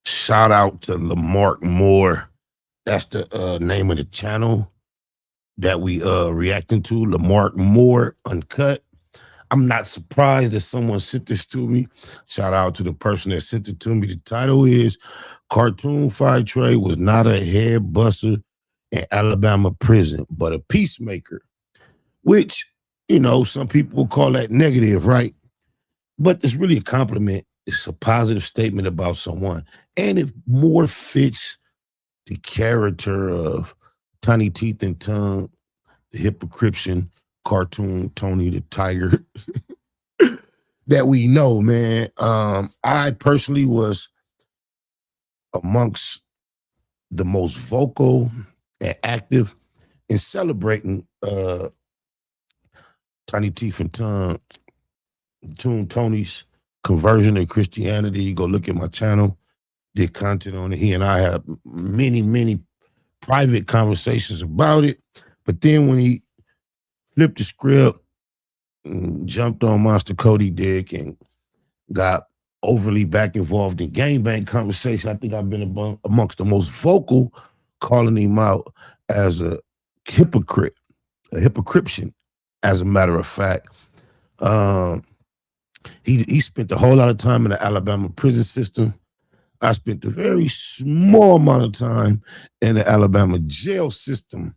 Shout out to Lamarck Moore. That's the name of the channel that we reacting to. Lamarck Moore Uncut. I'm not surprised that someone sent this to me. Shout out to the person that sent it to me. The title is Cartoon53 was not a head buster in Alabama prison, but a peacemaker, which, some people call that negative, right? But it's really a compliment. It's a positive statement about someone. And it more fits the character of Tiny Teeth and Tongue, the hypocription, cartoon Tony the Tiger that we know, man. I personally was amongst the most vocal and active in celebrating Tiny Teeth and Tongue, Tony's conversion to Christianity. You go look at my channel, did content on it. He and I had many private conversations about it. But then when he flipped the script and jumped on Monster Cody dick and got overly back involved in gangbang conversation, I think I've been amongst the most vocal, calling him out as a hypocrite, a hypocription, as a matter of fact. He spent a whole lot of time in the Alabama prison system. I spent a very small amount of time in the Alabama jail system.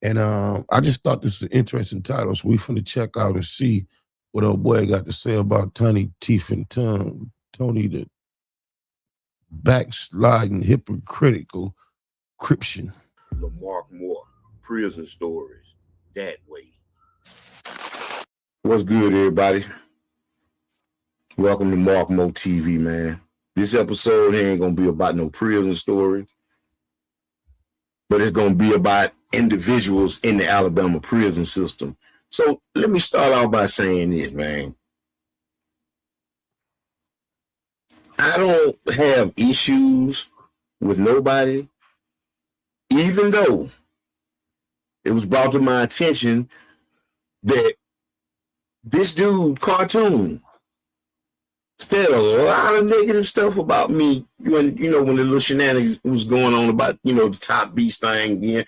And I just thought this was an interesting title. So we finna check out and see what old boy got to say about Tiny Teeth and Tongue, Tony the backsliding hypocritical Christian. Lamarck Moore, Prison Stories, that way. What's good, everybody? Welcome to Mark Mo TV, man. This episode here ain't gonna be about no prison stories, but it's gonna be about individuals in the Alabama prison system. So let me start out by saying this, man. I don't have issues with nobody, even though it was brought to my attention that this dude, Cartoon, said a lot of negative stuff about me when the little shenanigans was going on about, the Top Beast thing. Yeah.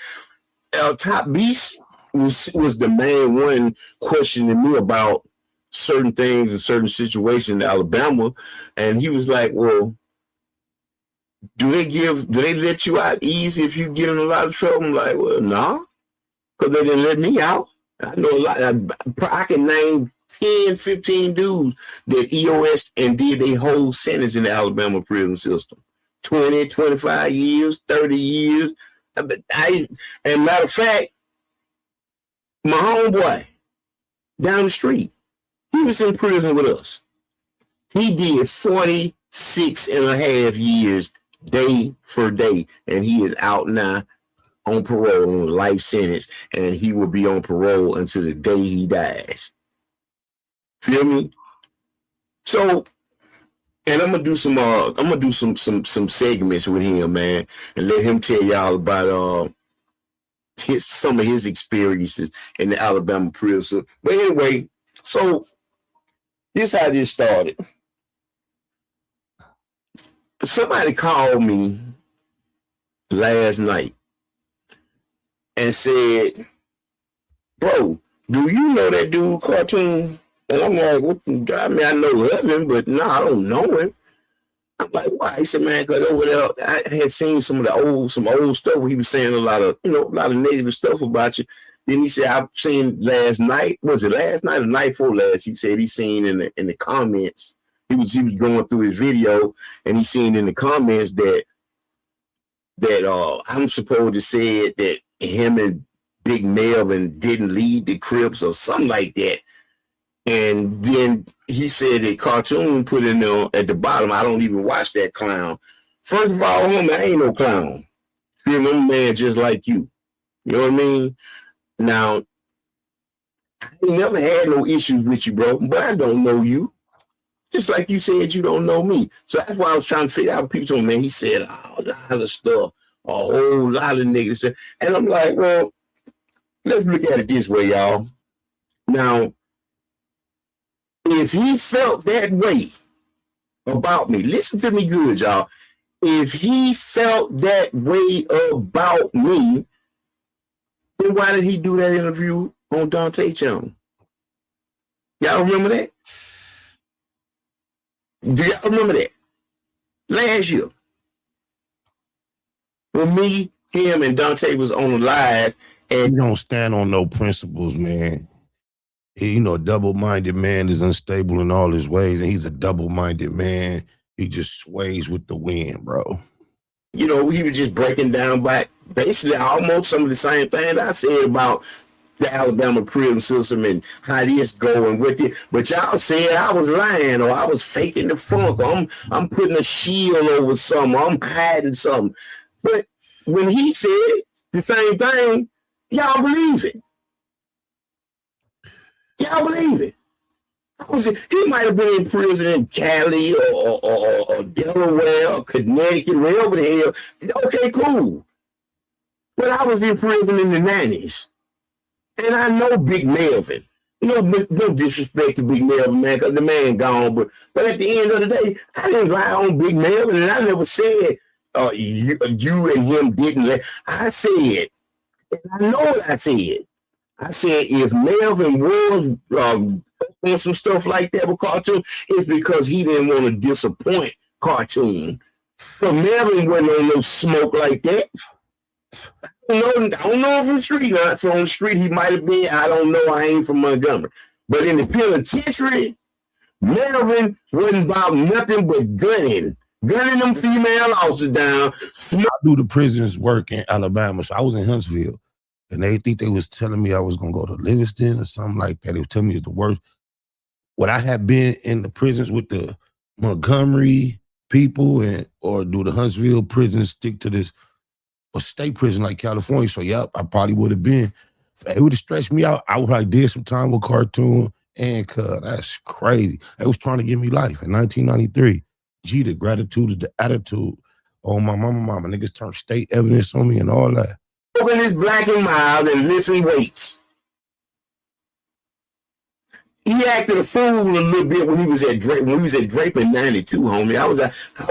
Top Beast was the main one questioning me about certain things and certain situations in Alabama. And he was like, well, do they let you out easy if you get in a lot of trouble? I'm like, well, no, because they didn't let me out. I know a lot. I can name 10, 15 dudes that EOS and did their whole sentence in the Alabama prison system. 20, 25 years, 30 years. And matter of fact, my homeboy down the street, he was in prison with us. He did 46 and a half years, day for day, and he is out now on parole, on a life sentence, and he will be on parole until the day he dies. Feel me? So, and I'm gonna do some segments with him, man, and let him tell y'all about some of his experiences in the Alabama prison. But anyway, so this how this started. Somebody called me last night and said, bro, do you know that dude Cartoon? And I'm like, what? I mean, I know of him, but no, I don't know him. I'm like, why? He said, man, because over there, I had seen some old stuff where he was saying a lot of negative stuff about you. Then he said, I've seen last night. Was it last night or night before last? He said he seen in the comments. He was going through his video and he seen in the comments that I'm supposed to say that him and Big Melvin didn't lead the Crips or something like that. And then he said that Cartoon put in there at the bottom, I don't even watch that clown. First of all, homie, I ain't no clown. I'm a man just like you. You know what I mean? Now, I ain't never had no issues with you, bro, but I don't know you. Just like you said, you don't know me. So that's why I was trying to figure out people told me, man, he said a lot of stuff, a whole lot of negative stuff. And I'm like, well, let's look at it this way, y'all. Now, if he felt that way about me, listen to me good, y'all. if he felt that way about me, then why did he do that interview on Dante channel? Y'all remember that? Do y'all remember that? Last year. When me, him, and Dante was on the live. And he don't stand on no principles, man. You know, a double-minded man is unstable in all his ways, and he's a double-minded man. He just sways with the wind, bro. You know, he was just breaking down by basically almost some of the same thing I said about the Alabama prison system and how this going with it. But y'all said I was lying or I was faking the funk. Or I'm putting a shield over something. I'm hiding something. But when he said the same thing, y'all believe it. Y'all believe it. He might have been in prison in Cali or Delaware or Connecticut, wherever the hell. Okay, cool. But I was in prison in the 90s. And I know Big Melvin. No disrespect to Big Melvin, man, because the man gone. But at the end of the day, I didn't lie on Big Melvin, and I never said you and him didn't. I said, and I know what I said. I said, if Melvin was on some stuff like that with Cartoon, it's because he didn't want to disappoint Cartoon. So Melvin wasn't on no smoke like that. I don't know if the street not. So on the street he might have been. I don't know. I ain't from Montgomery. But in the penitentiary, Melvin wasn't about nothing but gunning them female officers down. I do the prisons work in Alabama, so I was in Huntsville. And they think they was telling me I was going to go to Livingston or something like that. They was telling me it's the worst. Would I have been in the prisons with the Montgomery people or do the Huntsville prisons stick to this or state prison like California? So, yep, I probably would have been. It would have stretched me out. I would have did some time with Cartoon and Cud. That's crazy. They was trying to give me life in 1993. Gee, the gratitude is the attitude. Oh, my mama. Niggas turned state evidence on me and all that. Open his black and mild and listen weights. He acted a fool a little bit when he was at Draper. When he was at Draper in '92, homie. I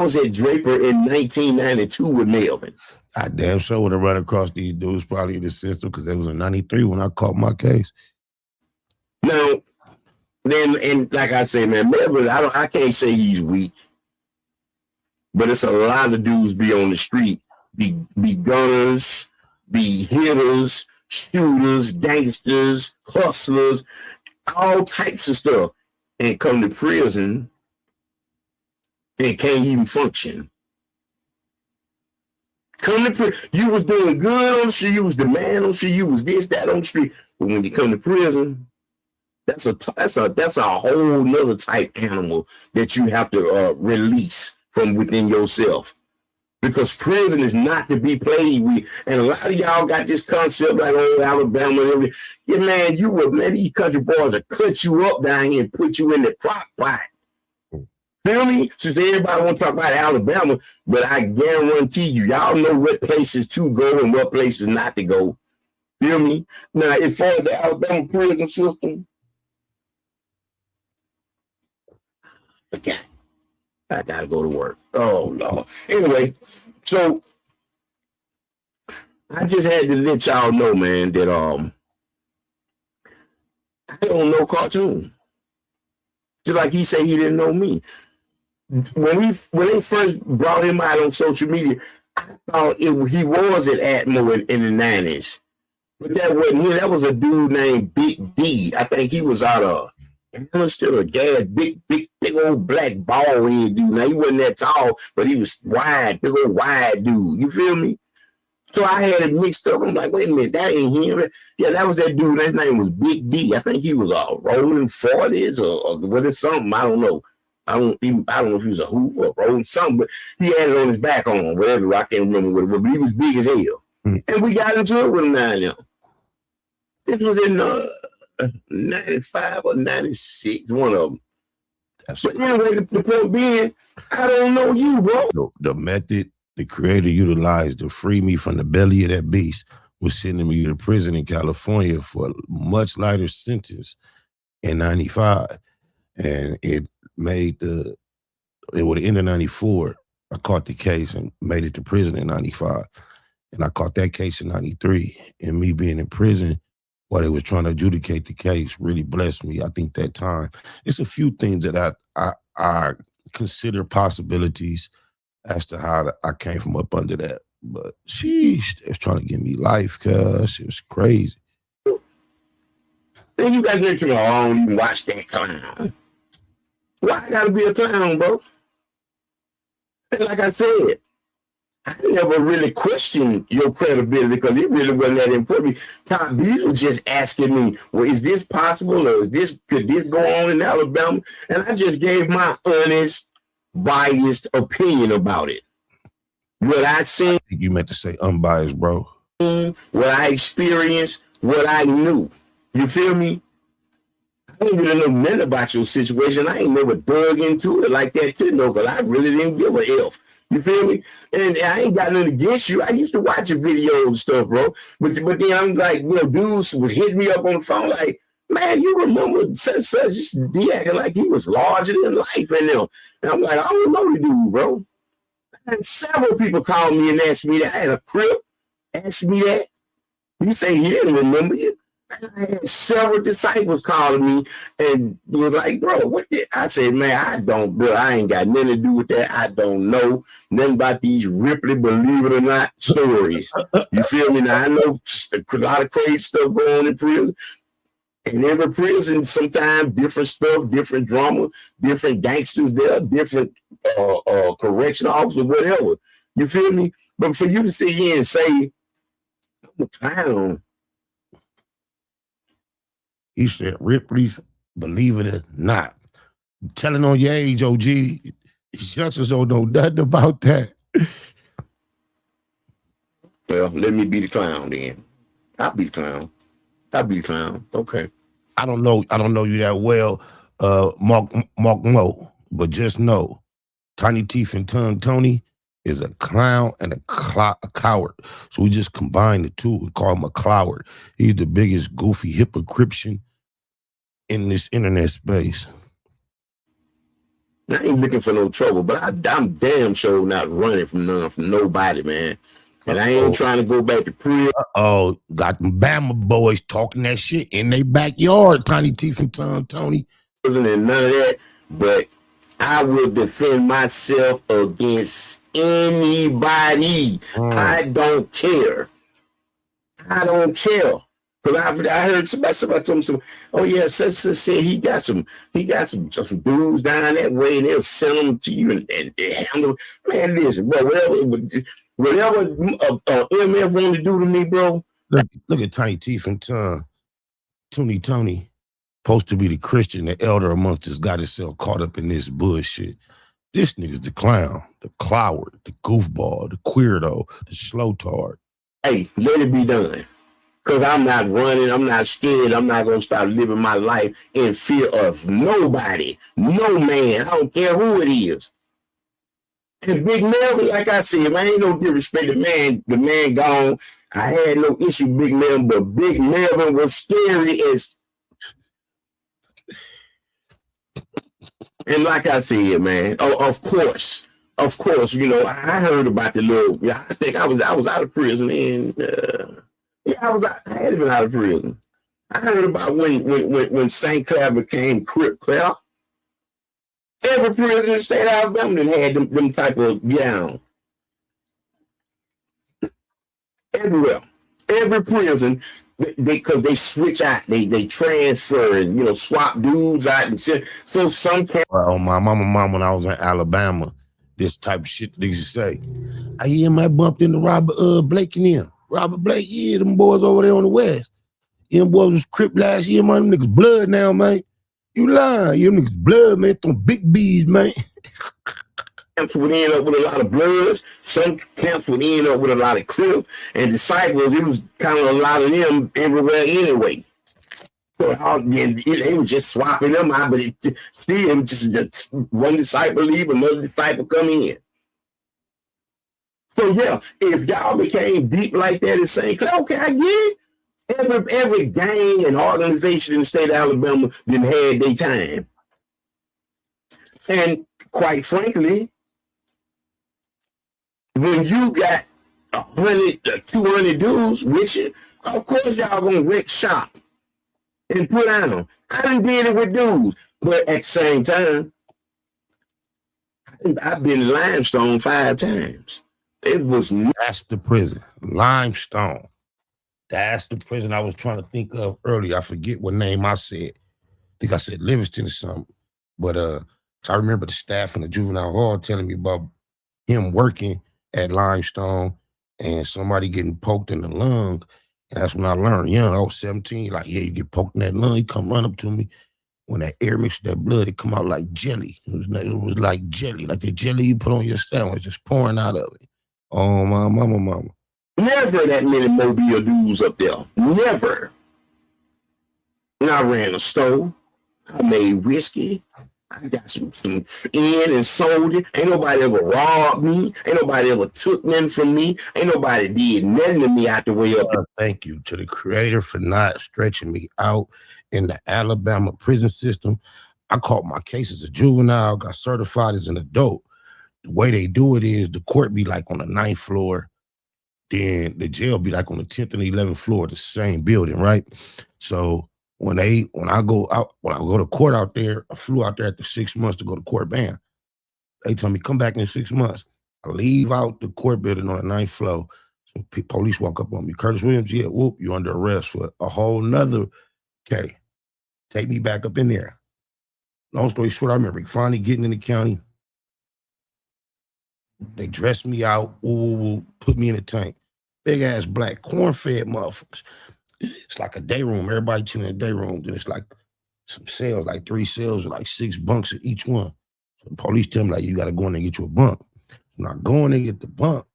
was at Draper in 1992 with Melvin. I damn sure would have run across these dudes probably in the system because it was in '93 when I caught my case. Now, then, and like I say, man, Melvin, I can't say he's weak, but it's a lot of dudes be on the street, be gunners, be hitters, shooters, gangsters, hustlers, all types of stuff, and come to prison and can't even function. Come to prison, you was doing good on the street, you was the man on the street, you was this, that on the street, but when you come to prison, that's a whole nother type animal that you have to release from within yourself. Because prison is not to be played with. And a lot of y'all got this concept like, oh, Alabama and everything. Yeah, man, these country boys will cut you up down here and put you in the crock pot. Feel me? Since everybody want to talk about Alabama, but I guarantee you, y'all know what places to go and what places not to go. Feel me? Now, as far as the Alabama prison system, I gotta go to work. Oh, Lord. Anyway, so I just had to let y'all know, man, that I don't know Cartoon. Just like he said he didn't know me. When they first brought him out on social media, I thought he was at Atmo in the 90s. But that wasn't him. That was a dude named Big D. I think he was out of still a big old black bald head dude. Now he wasn't that tall, but he was wide, big old wide dude. You feel me? So I had it mixed up. I'm like, wait a minute, that ain't him. Yeah, that was that dude. His name was Big D. I think he was rolling 40s or what is something. I don't know. I don't know if he was a Hoover or rolling something, but he had it on his back on whatever. I can't remember what it was, but he was big as hell. And we got into it with him now. This was in 95 or 96, one of them. But anyway, the point being, I don't know you, bro. The method the creator utilized to free me from the belly of that beast was sending me to prison in California for a much lighter sentence in 95. And it made it would have ended 94. I caught the case and made it to prison in 95. And I caught that case in 93. And me being in prison while they was trying to adjudicate the case really blessed me. I think that time. It's a few things that I consider possibilities as to how I came from up under that. But sheesh, they was trying to give me life, cuz it was crazy. Then you got to get I don't even watch that clown. Why I gotta be a clown, bro? And like I said, I never really questioned your credibility because it really wasn't that important. Tom B was just asking me, well, is this possible or could this go on in Alabama? And I just gave my honest, biased opinion about it. What I seen. I think you meant to say unbiased, bro. What I experienced, what I knew. You feel me? I ain't really know nothing about your situation. I ain't never dug into it like that, too, no, because I really didn't give a F. You feel me? And I ain't got nothing against you. I used to watch your videos and stuff, bro. But then I'm like, dudes was hitting me up on the phone like, man, you remember such D acting like he was larger than life in them. And I'm like, I don't know the dude, bro. And several people called me and asked me that. I had a crib asked me that. He said he didn't remember you. I had several disciples calling me and was like, bro, what did I said, man, I don't, bro. I ain't got nothing to do with that. I don't know nothing about these Ripley, believe it or not, stories. You feel me? Now I know a lot of crazy stuff going on in prison. In every prison, sometimes different stuff, different drama, different gangsters there, different correction officers, whatever. You feel me? But for you to sit here and say, I'm a clown. He said, Ripley's, believe it or not. I'm telling on your age, OG. Youngsters don't know nothing about that. Well, let me be the clown then. I'll be the clown. Okay. I don't know you that well, Mark Mo, but just know Tiny Teeth and Tongue Tony is a clown and a coward. So we just combine the two and call him a cloward. He's the biggest goofy hypocription in this internet space. I ain't looking for no trouble, but I'm damn sure not running from nobody, man. And I ain't trying to go back to prison. Got them Bama boys talking that shit in their backyard, Tiny Teeth and Tongue Tony. And none of that, but I will defend myself against anybody. I don't care. Because I heard somebody told me oh yeah, said he got some dudes down that way and they'll send them to you and handle. Man, listen, bro, whatever MF want to do to me, bro. Look at Tiny Teeth and Tongue. Tony, supposed to be the Christian, the elder amongst us, got himself caught up in this bullshit. This nigga's the clown, the cloward, the goofball, the queerdo, the slowtard. Hey, let it be done. Because I'm not running, I'm not scared, I'm not going to start living my life in fear of nobody, no man, I don't care who it is. And Big Melvin, like I said, man, ain't no disrespect. The man gone. I had no issue with Big Melvin, but Big Melvin was scary as. And like I said, man, of course, you know, I heard about the little. Yeah, I think I was out of prison, and I had been out of prison. I heard about when St. Clair became Crip Clair. Every prison in the state of Alabama had them type of gown. Everywhere. Every prison, because they switch out, they transfer and, you know, swap dudes out. And so some can't. Well, my mom, when I was in Alabama, this type of shit they used to say. I hear him, I bumped into Robert Blake and them. Robert Blake, yeah, them boys over there on the West. Them boys was Crip last year, man. Them niggas blood now, man. You lying. You niggas blood, man. Them big bees, man. Camps would end up with a lot of bloods. Some camps would end up with a lot of Crip and disciples. It was kind of a lot of them everywhere anyway. So they was just swapping them out, but it was just one disciple leave, another disciple come in. So yeah, if y'all became deep like that in St. Clair, okay, I get it. Every gang and organization in the state of Alabama then had their time. And quite frankly, When you got 100, 200 dudes with you, of course y'all gonna wreck shop and put on them. I done did it with dudes, but at the same time, I've been limestone 5 times. It was That's the prison. Limestone. That's the prison I was trying to think of earlier. I forget what name I said. I think I said Livingston or something. But I remember the staff in the juvenile hall telling me about him working at Limestone and somebody getting poked in the lung. And that's when I learned, young, I was 17, like, yeah, you get poked in that lung, he come run up to me. When that air mixed with that blood, it come out like jelly. It was like jelly, like the jelly you put on your sandwich, just pouring out of it. Oh, my mama. never that many Mobile dudes up there. Never. And I ran a store. I made whiskey. I got some in and sold it. Ain't nobody ever robbed me. Ain't nobody ever took nothing from me. Ain't nobody did nothing to me out the way up. Thank you to the creator for not stretching me out in the Alabama prison system. I caught my case as a juvenile, got certified as an adult. The way they do it is the court be like on the 9th floor, then the jail be like on the 10th and 11th floor, the same building, right? So when I go to court out there, I flew out there after 6 months to go to court. Bam. They tell me come back in 6 months. I leave out the court building on the 9th floor. Some police walk up on me. Curtis Williams, yeah, whoop, you're under arrest for a whole nother. Okay, take me back up in there. Long story short, I remember finally getting in the county. They dressed me out, put me in a tank. Big ass black corn-fed motherfuckers. It's like a day room. Everybody chilling in a day room. Then it's like some cells, like 3 cells with like 6 bunks in each one. So the police tell me, like, you got to go in there and get you a bunk. When I go in there and get the bunk,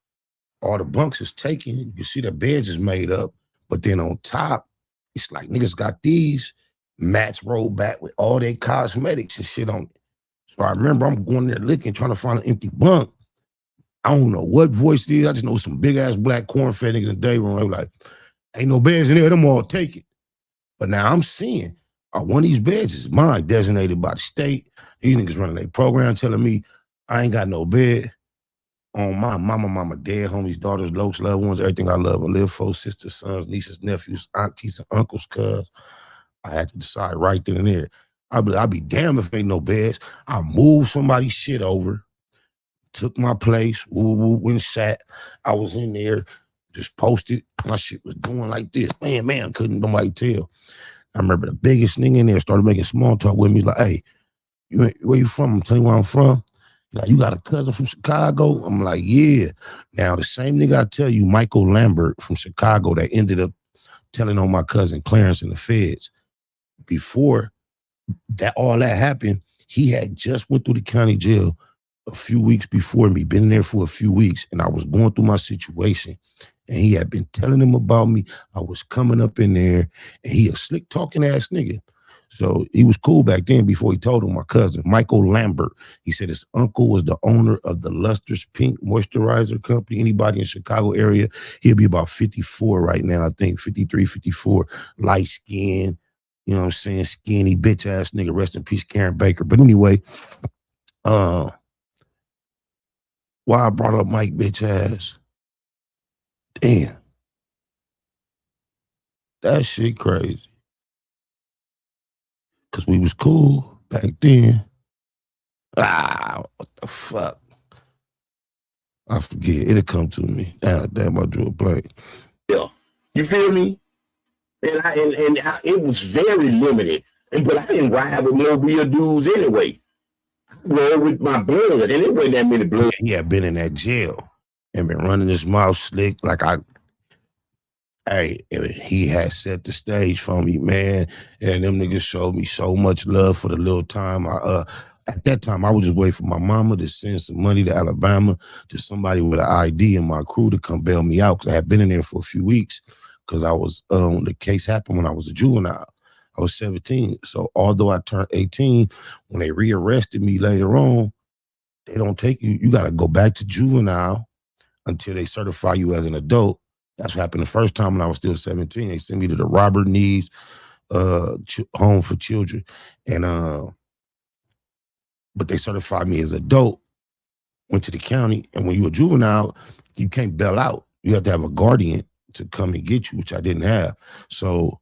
all the bunks is taken. You can see the beds is made up. But then on top, it's like niggas got these mats rolled back with all their cosmetics and shit on it. So I remember I'm going there looking, trying to find an empty bunk. I don't know what voice it is. I just know some big ass black corn-fed niggas in the day room. They were like, ain't no beds in there. Them all take it. But now I'm seeing one of these beds is mine, designated by the state. These niggas running their program telling me I ain't got no bed. On my mama, dead homies, daughters, lokes, loved ones, everything I love. I live for sisters, sons, nieces, nephews, aunties, and uncles, cuz. I had to decide right then and there. I'll be damned if ain't no beds. I moved somebody's shit over, took my place, went sat. I was in there, just posted. My shit was doing like this. Man, couldn't nobody tell. I remember the biggest nigga in there started making small talk with me. He's like, hey, where you from? I'm telling you where I'm from. Like, you got a cousin from Chicago? I'm like, yeah. Now, the same nigga I tell you, Michael Lambert from Chicago, that ended up telling on my cousin Clarence in the feds. Before all that happened, he had just went through the county jail a few weeks before me, been in there for a few weeks, and I was going through my situation. And he had been telling him about me. I was coming up in there, and he a slick talking ass nigga. So he was cool back then before he told him, my cousin, Michael Lambert. He said his uncle was the owner of the Luster's Pink Moisturizer Company. Anybody in Chicago area, he'll be about 54 right now, I think, 53, 54, light skin, you know what I'm saying, skinny, bitch ass nigga, rest in peace, Karen Baker. But anyway, why I brought up Mike bitch ass, damn, that shit crazy. Cause we was cool back then. What the fuck? I forget. It'll come to me. Damn, I drew a blank. Yeah. You feel me? And it was very limited. But I didn't ride with Mobile dudes anyway. I rode with my bloods, and it wasn't that many bloods. He had been in that jail and been running his mouth slick. Like he had set the stage for me, man. And them niggas showed me so much love for the little time. At that time, I was just waiting for my mama to send some money to Alabama to somebody with an ID in my crew to come bail me out, because I had been in there for a few weeks, because I was the case happened when I was a juvenile. I was 17. So although I turned 18, when they rearrested me later on, they don't take you. You got to go back to juvenile until they certify you as an adult. That's what happened the first time when I was still 17. They sent me to the Robert Neves home for children. And but they certified me as adult went to the county, and when you're a juvenile, you can't bail out. You have to have a guardian to come and get you, which I didn't have. So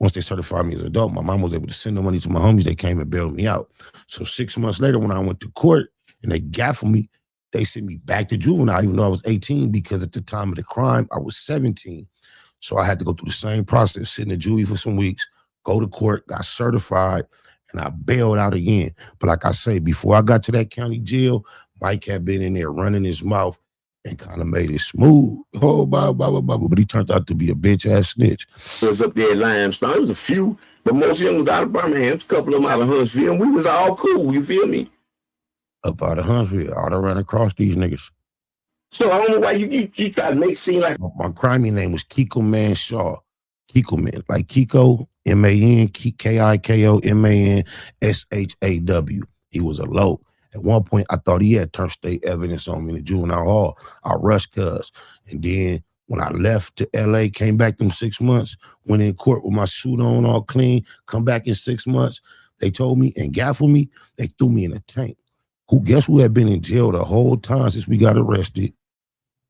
once they certified me as an adult, my mom was able to send the money to my homies. They came and bailed me out. So 6 months later, when I went to court and they gaffled me, they sent me back to juvenile, even though I was 18, because at the time of the crime, I was 17. So I had to go through the same process, sit in the juvie for some weeks, go to court, got certified, and I bailed out again. But like I say, before I got to that county jail, Mike had been in there running his mouth and kind of made it smooth. Oh, blah, blah, blah, blah. But he turned out to be a bitch-ass snitch. It was up there at Limestone. It was a few, but most of them was out of Birmingham. A couple of them out of Huntsville. And we was all cool, you feel me? Up out of Huntsville, all around across these niggas. So I don't know why you try to make it seem like... My crimey name was Kiko Man Shaw. Kiko Man, like Kiko, M-A-N, K-I-K-O, M-A-N-S-H-A-W. He was a low. At one point, I thought he had turned state evidence on me in the juvenile hall. I rushed cuz. And then when I left to L.A., came back them 6 months, went in court with my suit on all clean, come back in 6 months, they told me and gaffled me, they threw me in a tank. Guess who had been in jail the whole time since we got arrested?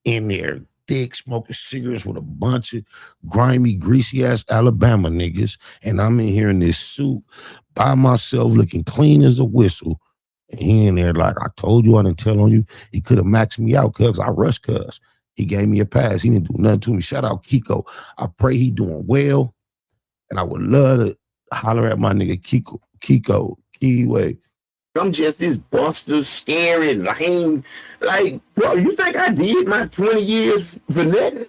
In there, thick, smoking cigarettes with a bunch of grimy, greasy-ass Alabama niggas. And I'm in here in this suit by myself looking clean as a whistle. And he in there like, I told you I didn't tell on you. He could have maxed me out cuz I rushed cuz. He gave me a pass. He didn't do nothing to me. Shout out Kiko. I pray he doing well. And I would love to holler at my nigga Kiko, Keyway. I'm just this buster, scary, lame. Like, bro, you think I did my 20 years for nothing?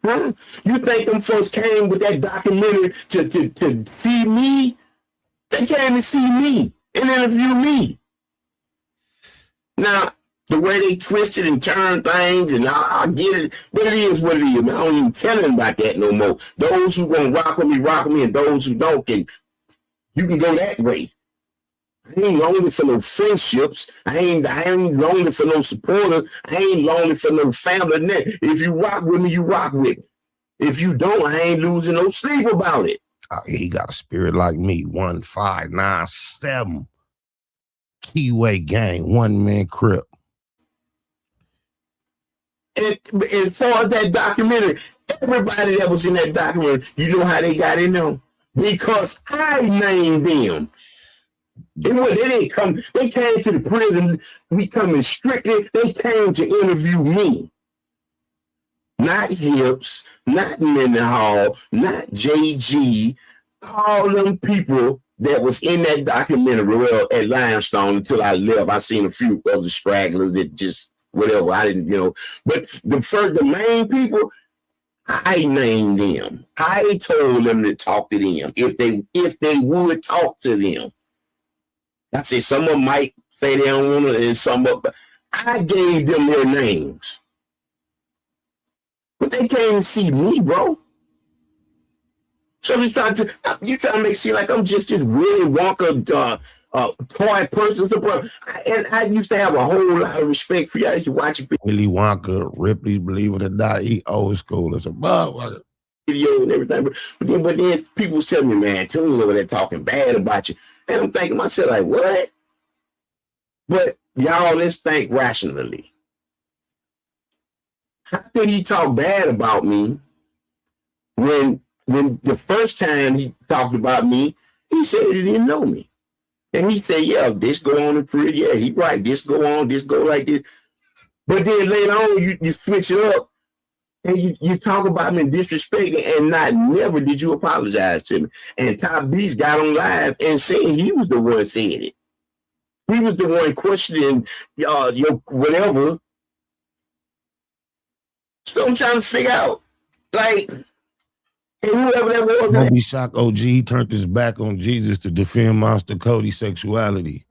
Huh? You think them folks came with that documentary to see me? They came to see me and interview me. Now, the way they twisted and turned things, and I get it, but it is what it is. Man, I don't even tell them about that no more. Those who gonna rock with me, and those who don't, you can go that way. I ain't lonely for no friendships. I ain't lonely for no supporters. I ain't lonely for no family. If you rock with me, you rock with me. If you don't, I ain't losing no sleep about it. He got a spirit like me. 1597. Keyway gang, one man crip. And as far as that documentary, everybody that was in that documentary, you know how they got in there? Because I named them. They didn't come. They came to the prison. We coming strictly. They came to interview me, not Hips, not Mendenhall, not JG. All them people that was in that documentary, well, at Limestone until I left. I seen a few of the stragglers that just whatever. I didn't, But the main people, I named them. I told them to talk to them if they would talk to them. I said some of them might say they don't want to, and some of them, I gave them their names. But they can't see me, bro. So you trying to make it seem like I'm just this Willy Wonka toy person. And I used to have a whole lot of respect for you. I used to watch it. Willy Wonka, Ripley's Believe It or Not, he old school as a motherfucker. Video and everything. But then people tell me, man, Tune over there talking bad about you. And I'm thinking to myself, like, what? But y'all, let's think rationally. How could he talk bad about me when the first time he talked about me, he said he didn't know me? And he said, yeah, this go on in prison. Yeah, he right. This go on, this go like this. But then later on, you switch it up and you talk about me in disrespect and never did you apologize to me. And Top Beast got on live and saying he was the one saying it. He was the one questioning your whatever. So I'm trying to figure out, like, and whoever that was. Don't be shocked, OG. He turned his back on Jesus to defend Monster Cody's sexuality.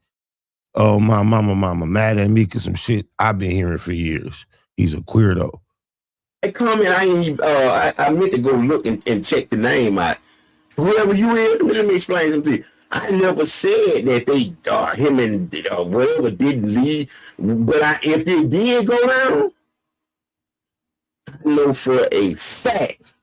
Oh, my mama mad at me because some shit I've been hearing for years. He's a queer though. That comment, I meant to go look and check the name out. Whoever you is, let me explain something to you. I never said that they him and whatever didn't leave, but if it did go down, I know for a fact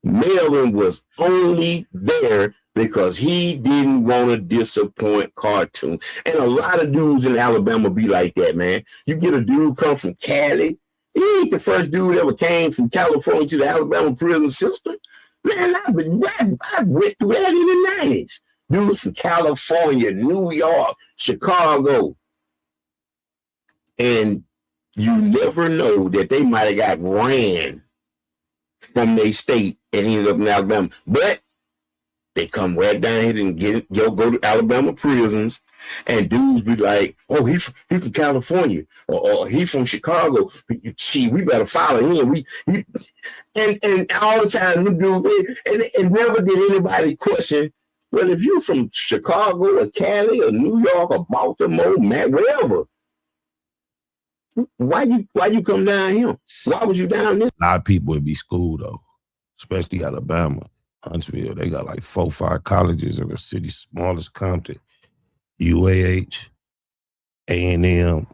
Melvin was only there because he didn't want to disappoint Cartoon. And a lot of dudes in Alabama be like that, man. You get a dude come from Cali. He ain't the first dude ever came from California to the Alabama prison system. Man, I went through that in the 90s. Dudes from California, New York, Chicago. And you never know that they might have got ran from their state and ended up in Alabama. But they come right down here and go to Alabama prisons, and dudes be like, "Oh, he's from California, or he's from Chicago. Gee, we better follow him." And all the time, them dudes, and never did anybody question. Well, if you're from Chicago or Cali or New York or Baltimore, man, wherever, why you come down here? Why was you down there? A lot of people would be schooled though, especially Alabama. Huntsville, they got like 4 or 5 colleges in the city's smallest Compton. UAH, A&M,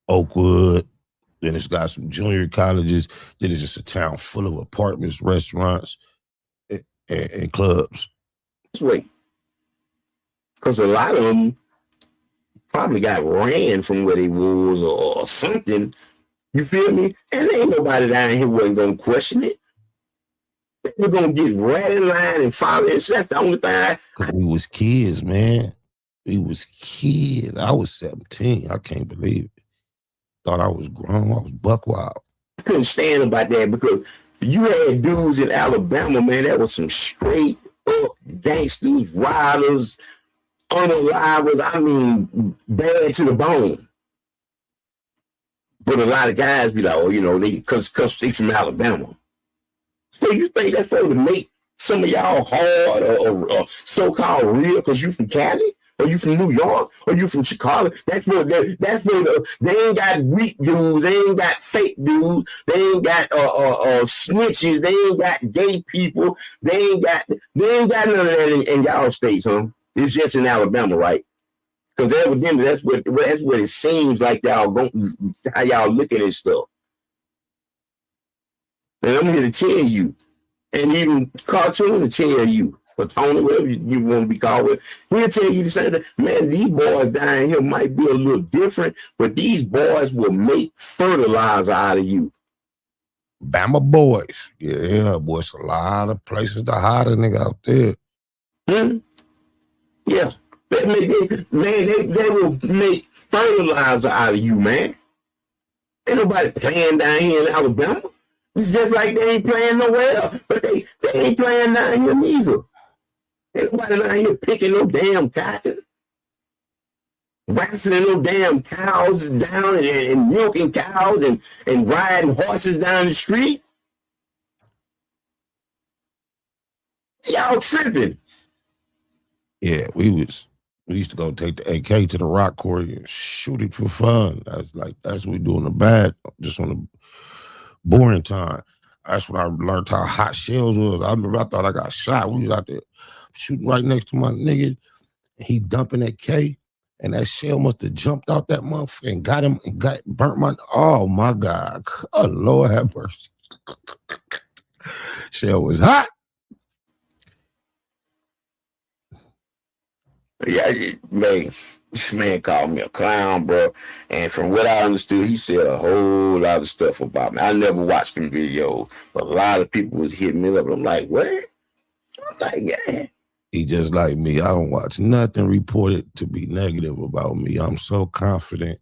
Oakwood. Then it's got some junior colleges. Then it's just a town full of apartments, restaurants, and clubs. This way, because a lot of them probably got ran from where they was or something. You feel me? And ain't nobody down here wasn't gonna question it. We're gonna get right in line and follow it. So that's the only thing. We was kids, man. We was kids. I was 17. I can't believe it. Thought I was grown. I was buck wild. I couldn't stand about that because you had dudes in Alabama, man, that was some straight up gangsters, riders, unalivers. I mean, bad to the bone. But a lot of guys be like, oh, you know, because they from Alabama. So you think that's supposed to make some of y'all hard or so-called real because you from Cali or you from New York or you from Chicago? That's where they ain't got weak dudes. They ain't got fake dudes. They ain't got snitches. They ain't got gay people. They ain't got none of that in y'all states, huh? It's just in Alabama, right? Because evidently that's what it seems like y'all how y'all looking at stuff. And I'm here to tell you, and even Cartoon to tell you, or Tony, whatever you want to be called with, he'll tell you the same thing. Man, these boys down here might be a little different, but these boys will make fertilizer out of you. Bama boys. Yeah, boys, a lot of places to hide a nigga out there. Yeah. They will make fertilizer out of you, man. Ain't nobody playing down here in Alabama. It's just like they ain't playing nowhere else, but they ain't playing down here neither. Ain't nobody down here picking no damn cotton, wrestling no damn cows down and milking cows and riding horses down the street. Y'all tripping. Yeah, we used to go take the AK to the rock quarry and shoot it for fun. That's what we do in the bad, just on the boring time. That's when I learned how hot shells was. I remember I thought I got shot. We was out there shooting right next to my nigga, and he dumping that K, and that shell must have jumped out that motherfucker and got him and burnt my. Oh my God! Oh Lord have mercy. Shell was hot. Yeah, man, this man called me a clown, bro. And from what I understood, he said a whole lot of stuff about me. I never watched them videos, but a lot of people was hitting me up. I'm like, what? I'm like, yeah. He just like me. I don't watch nothing reported to be negative about me. I'm so confident,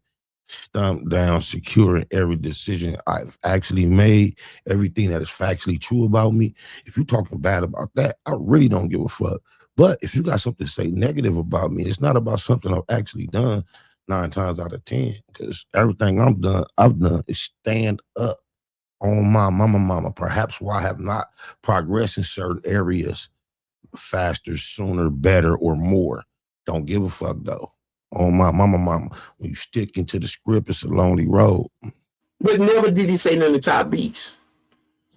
stumped down, secure in every decision I've actually made, everything that is factually true about me. If you're talking bad about that, I really don't give a fuck. But if you got something to say negative about me, it's not about something I've actually done 9 times out of 10. Because everything I've done is stand up on my mama. Perhaps why I have not progressed in certain areas faster, sooner, better, or more. Don't give a fuck though. On my mama. When you stick into the script, it's a lonely road. But never did he say none of the top beats.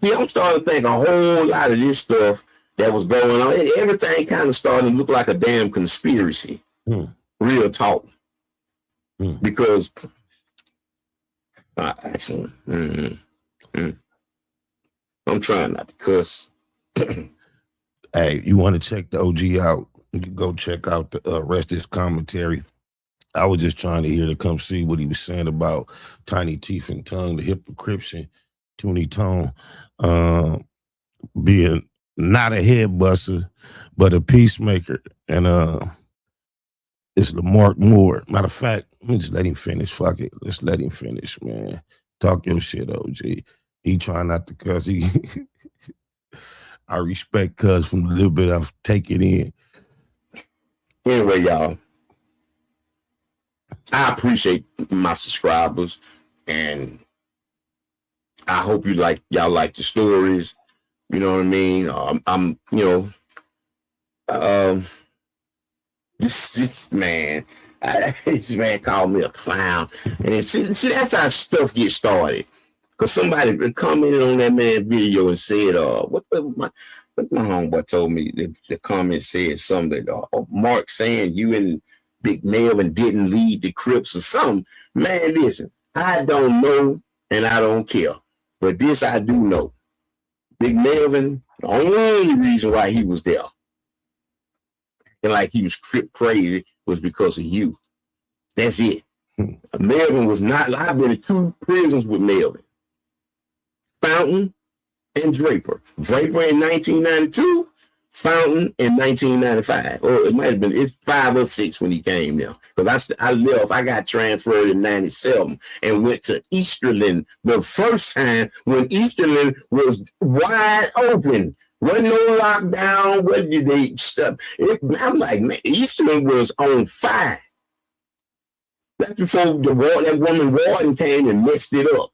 See, I'm starting to think a whole lot of this stuff that was going on. Everything kind of started to look like a damn conspiracy. Real talk. Because actually, I'm trying not to cuss. Hey, you want to check the OG out? You can go check out the rest of his commentary. I was just trying to hear to come see what he was saying about Tiny Teeth and Tongue, the hypocription, Toonie Tone, being not a head buster, but a peacemaker. And it's Lamarck Moore. Matter of fact, let me just let him finish. Fuck it. Let's let him finish, man. Talk your shit, OG. He trying not to cuss. He I respect cuz from the little bit I've taken in. Anyway, y'all, I appreciate my subscribers, and I hope y'all like the stories. You know what I mean? I'm this man, this man called me a clown, and see that's how stuff gets started. Because somebody commented on that man's video and said, what my homeboy told me, the comment said something that Mark saying you and Big Melvin didn't lead the Crips or something. Man, listen, I don't know and I don't care. But this I do know. Big Melvin, the only reason why he was there and like he was Crip crazy was because of you. That's it. Melvin was not, I've been in 2 prisons with Melvin. Fountain and Draper. Draper in 1992, Fountain in 1995. Or it might have been, it's 5 or 6 when he came there. Because I left, I got transferred in 97 and went to Easterland the first time when Easterland was wide open. Wasn't no lockdown. What did they stuff? I'm like, man, Easterland was on fire. That's before that woman Warden came and messed it up.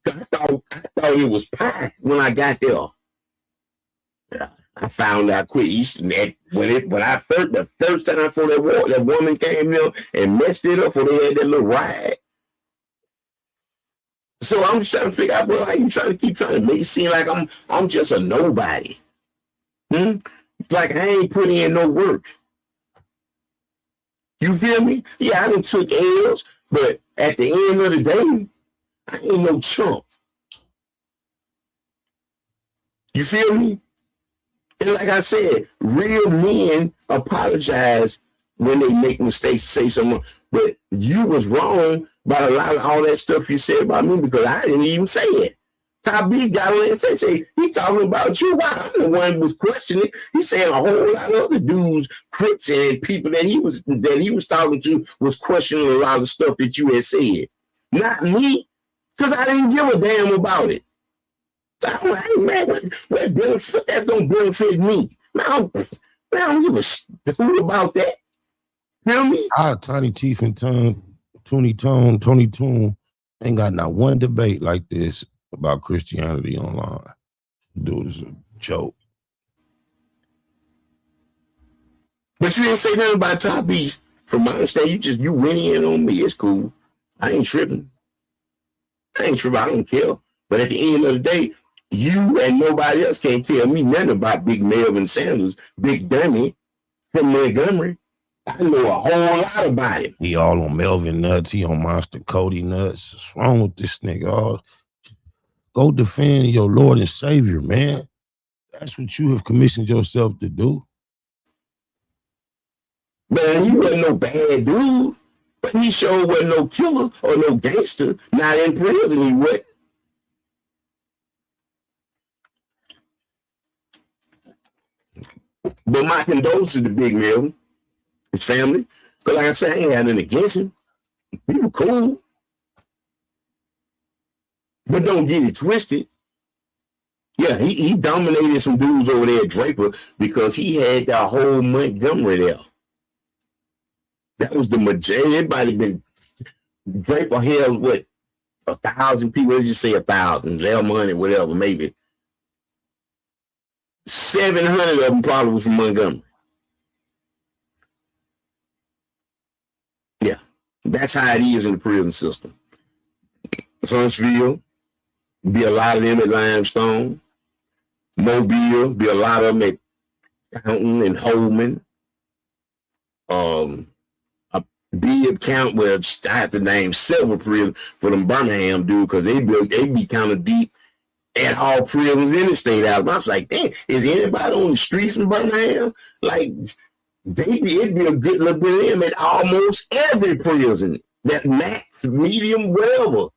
I thought it was pie when I got there. Yeah, I found out quick Eastern when I first the first time for that woman came there and messed it up, for they had that little riot. So I'm just trying to figure out, bro, how you trying to make it seem like I'm just a nobody? Like I ain't putting in no work. You feel me? Yeah, I done took L's, but at the end of the day, I ain't no chump. You feel me? And like I said, real men apologize when they make mistakes, say something. But you was wrong about a lot of all that stuff you said about me because I didn't even say it. Top B got on and say he talking about you. Why I'm the one who was questioning. He's saying a whole lot of other dudes, Crips and people that he was talking to was questioning a lot of stuff that you had said. Not me, because I didn't give a damn about it. I'm like, hey, man, what benefit that's gonna benefit me? Man, I don't give a hoot about that. Feel me? Tiny Teeth and Tongue, Toonie Tone ain't got not one debate like this about Christianity online. Dude is a joke. But you didn't say nothing about Top Beast. From my understanding, you went in on me. It's cool. I ain't tripping. I don't care. But at the end of the day, you and nobody else can't tell me nothing about Big Melvin Sanders, Big Dummy from Montgomery. I know a whole lot about him. He all on Melvin nuts. He on Monster Cody nuts. What's wrong with this nigga? Go defend your Lord and Savior, man. That's what you have commissioned yourself to do. Man, he wasn't no bad dude, but he sure wasn't no killer or no gangster. Not in prison, he wasn't. But my condolences to Big Melvin, his family. Because like I said, I ain't had nothing against him. He was cool. But don't get it twisted. Yeah, he dominated some dudes over there at Draper because he had the whole Montgomery there. That was the majority. Everybody been Draper held what? 1,000 people. Let's just say 1,000, 1,100, whatever, maybe. 700 of them probably was from Montgomery. Yeah, that's how it is in the prison system. Huntsville, be a lot of them at Limestone. Mobile, be a lot of them at Fountain and Holman. A big count where I have to name several prisons for them Birmingham dude because they be kind of deep. and all prisons in the state of Alabama. I was like, damn, is anybody on the streets in Birmingham? Like, baby, it'd be a good little bit of them at almost every prison. That max, medium, whatever.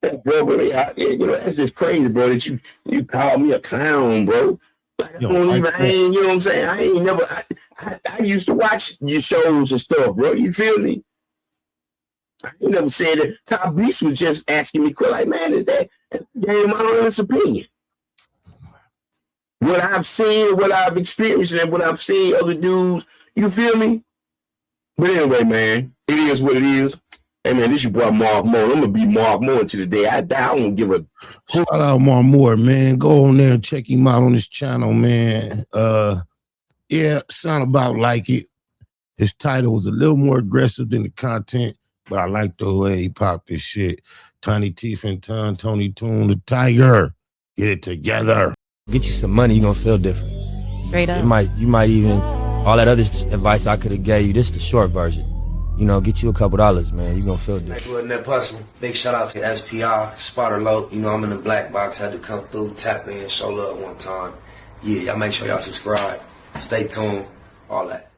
Yeah, bro, that's just crazy, bro, that you call me a clown, bro. Like, you know what I'm saying? I ain't never, I used to watch your shows and stuff, bro. You feel me? I ain't never said that. Top Beast was just asking me, like, man, is that gave my honest opinion? What I've seen, what I've experienced, and what I've seen other dudes, you feel me? But anyway, man, it is what it is. Hey, man, this your boy Mark Moore. I'm going to be Mark Moore until the day I die. I don't give a... Shout out Mark Moore, man. Go on there and check him out on his channel, man. Yeah, sound about like it. His title was a little more aggressive than the content, but I like the way he popped this shit. Tiny Teeth and Ton, Tony Toon, the Tiger. Get it together. Get you some money, you're going to feel different. Straight up. You might even, all that other advice I could have gave you, this is the short version. You know, get you a couple dollars, man. You're going to feel different. That hustle. Big shout out to SPI, Spotter Low. You know, I'm in the black box. Had to come through, tap in, show love one time. Yeah, y'all make sure y'all subscribe. Stay tuned. All that.